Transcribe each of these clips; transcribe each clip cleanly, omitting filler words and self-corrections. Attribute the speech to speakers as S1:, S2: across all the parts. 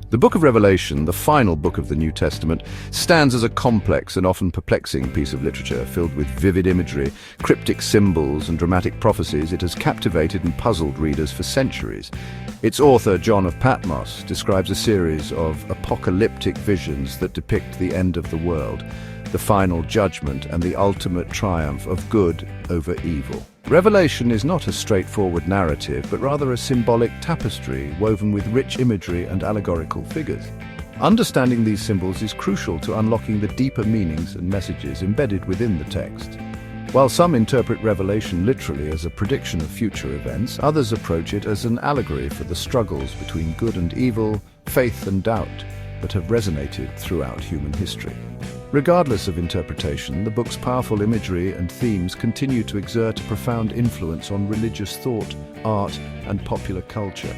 S1: The book of Revelation, the final book of the New Testament, stands as a complex and often perplexing piece of literature filled with vivid imagery, cryptic symbols, and dramatic prophecies. It has captivated and puzzled readers for centuries. Its author, John of Patmos, describes a series of apocalyptic visions that depict the end of the world, the final judgment, and the ultimate triumph of good over evil. Revelation is not a straightforward narrative, but rather a symbolic tapestry woven with rich imagery and allegorical figures. Understanding these symbols is crucial to unlocking the deeper meanings and messages embedded within the text. While some interpret Revelation literally as a prediction of future events, others approach it as an allegory for the struggles between good and evil, faith and doubt, that have resonated throughout human history. Regardless of interpretation, the book's powerful imagery and themes continue to exert a profound influence on religious thought, art, and popular culture.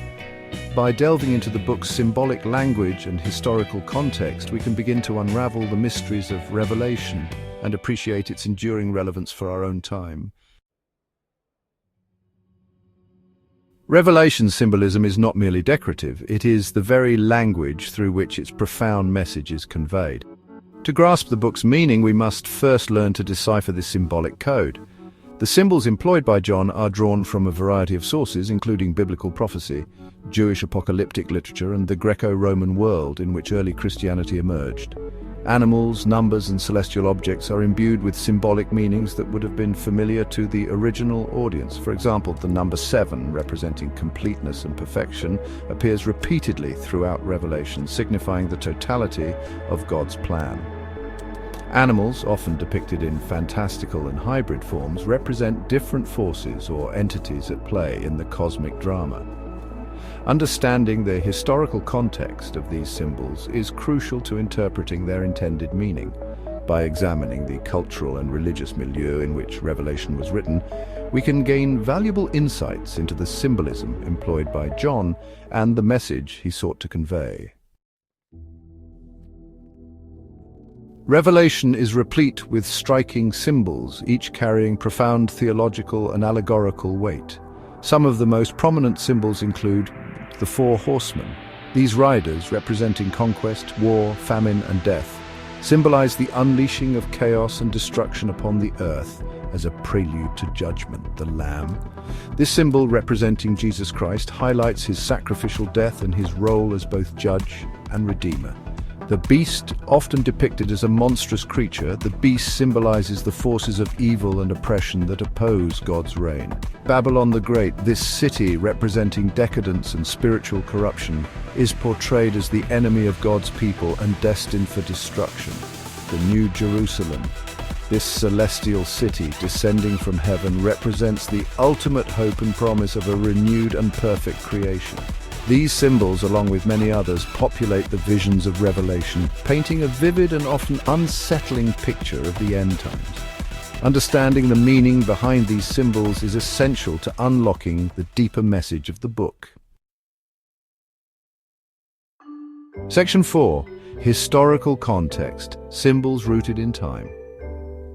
S1: By delving into the book's symbolic language and historical context, we can begin to unravel the mysteries of Revelation and appreciate its enduring relevance for our own time. Revelation's symbolism is not merely decorative, it is the very language through which its profound message is conveyed. To grasp the book's meaning, we must first learn to decipher this symbolic code. The symbols employed by John are drawn from a variety of sources, including biblical prophecy, Jewish apocalyptic literature, and the Greco-Roman world in which early Christianity emerged. Animals, numbers, and celestial objects are imbued with symbolic meanings that would have been familiar to the original audience. For example, the number 7, representing completeness and perfection, appears repeatedly throughout Revelation, signifying the totality of God's plan. Animals, often depicted in fantastical and hybrid forms, represent different forces or entities at play in the cosmic drama. Understanding the historical context of these symbols is crucial to interpreting their intended meaning. By examining the cultural and religious milieu in which Revelation was written, we can gain valuable insights into the symbolism employed by John and the message he sought to convey. Revelation is replete with striking symbols, each carrying profound theological and allegorical weight. Some of the most prominent symbols include the 4 horsemen. These riders, representing conquest, war, famine, and death, symbolize the unleashing of chaos and destruction upon the earth as a prelude to judgment. The Lamb. This symbol, representing Jesus Christ, highlights his sacrificial death and his role as both judge and redeemer. The beast, often depicted as a monstrous creature, the beast symbolizes the forces of evil and oppression that oppose God's reign. Babylon the Great, this city representing decadence and spiritual corruption, is portrayed as the enemy of God's people and destined for destruction. The New Jerusalem, this celestial city descending from heaven, represents the ultimate hope and promise of a renewed and perfect creation. These symbols, along with many others, populate the visions of Revelation, painting a vivid and often unsettling picture of the end times. Understanding the meaning behind these symbols is essential to unlocking the deeper message of the book. Section 4. Historical context. Symbols rooted in time.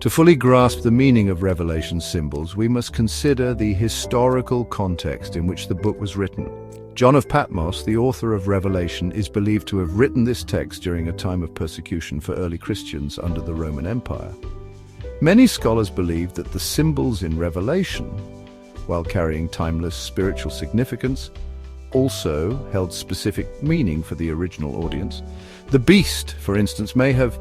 S1: To fully grasp the meaning of Revelation's symbols, we must consider the historical context in which the book was written. John of Patmos, the author of Revelation, is believed to have written this text during a time of persecution for early Christians under the Roman Empire. Many scholars believe that the symbols in Revelation, while carrying timeless spiritual significance, also held specific meaning for the original audience. The beast, for instance, may have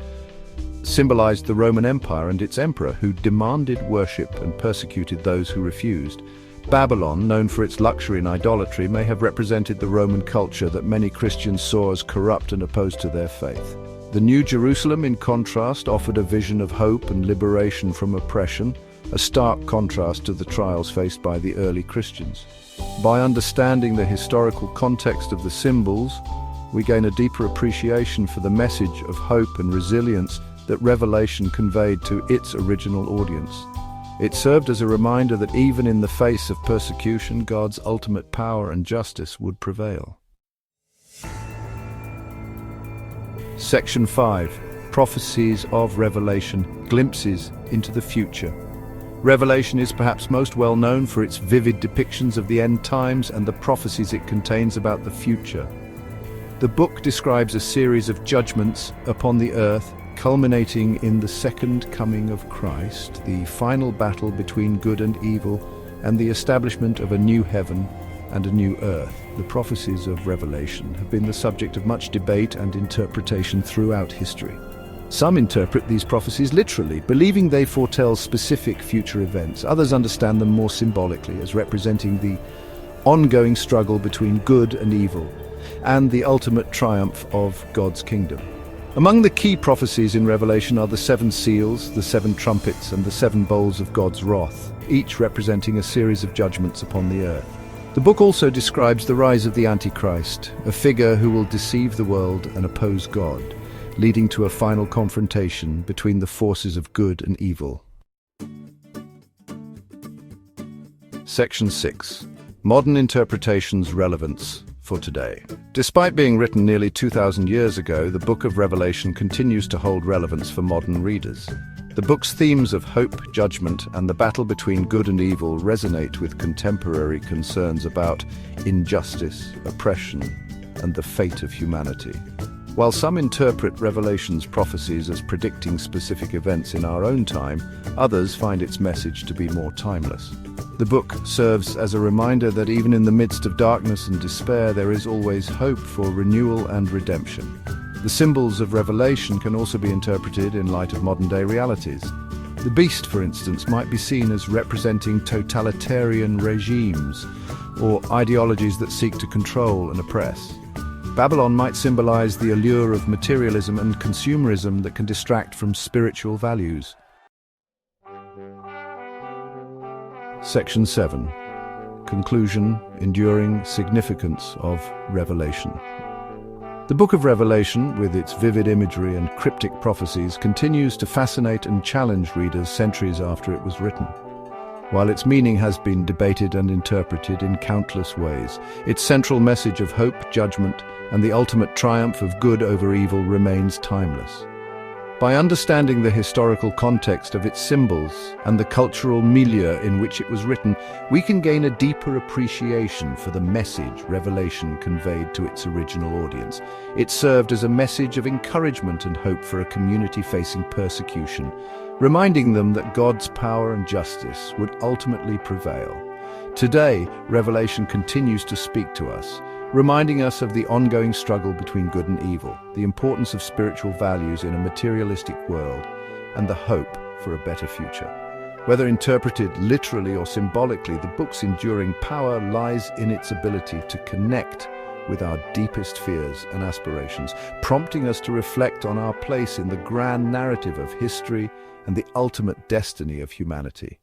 S1: symbolized the Roman Empire and its emperor, who demanded worship and persecuted those who refused. Babylon, known for its luxury and idolatry, may have represented the Roman culture that many Christians saw as corrupt and opposed to their faith. The New Jerusalem, in contrast, offered a vision of hope and liberation from oppression, a stark contrast to the trials faced by the early Christians. By understanding the historical context of the symbols, we gain a deeper appreciation for the message of hope and resilience that Revelation conveyed to its original audience. It served as a reminder that even in the face of persecution, God's ultimate power and justice would prevail. Section 5. Prophecies of Revelation. Glimpses into the future. Revelation is perhaps most well known for its vivid depictions of the end times and the prophecies it contains about the future. The book describes a series of judgments upon the earth, culminating in the second coming of Christ, the final battle between good and evil, and the establishment of a new heaven and a new earth. The prophecies of Revelation have been the subject of much debate and interpretation throughout history. Some interpret these prophecies literally, believing they foretell specific future events. Others understand them more symbolically, as representing the ongoing struggle between good and evil, and the ultimate triumph of God's kingdom. Among the key prophecies in Revelation are the 7 seals, the 7 trumpets, and the 7 bowls of God's wrath, each representing a series of judgments upon the earth. The book also describes the rise of the Antichrist, a figure who will deceive the world and oppose God, leading to a final confrontation between the forces of good and evil. Section 6. Modern interpretations' relevance for today. Despite being written nearly 2,000 years ago, the Book of Revelation continues to hold relevance for modern readers. The book's themes of hope, judgment, and the battle between good and evil resonate with contemporary concerns about injustice, oppression, and the fate of humanity. While some interpret Revelation's prophecies as predicting specific events in our own time, others find its message to be more timeless. The book serves as a reminder that even in the midst of darkness and despair, there is always hope for renewal and redemption. The symbols of Revelation can also be interpreted in light of modern-day realities. The beast, for instance, might be seen as representing totalitarian regimes or ideologies that seek to control and oppress. Babylon might symbolize the allure of materialism and consumerism that can distract from spiritual values. Section 7. Conclusion: Enduring significance of Revelation. The Book of Revelation, with its vivid imagery and cryptic prophecies, continues to fascinate and challenge readers centuries after it was written. While its meaning has been debated and interpreted in countless ways, its central message of hope, judgment, and the ultimate triumph of good over evil remains timeless. By understanding the historical context of its symbols and the cultural milieu in which it was written, we can gain a deeper appreciation for the message Revelation conveyed to its original audience. It served as a message of encouragement and hope for a community facing persecution, reminding them that God's power and justice would ultimately prevail. Today, Revelation continues to speak to us, reminding us of the ongoing struggle between good and evil, the importance of spiritual values in a materialistic world, and the hope for a better future. Whether interpreted literally or symbolically, the book's enduring power lies in its ability to connect with our deepest fears and aspirations, prompting us to reflect on our place in the grand narrative of history and the ultimate destiny of humanity.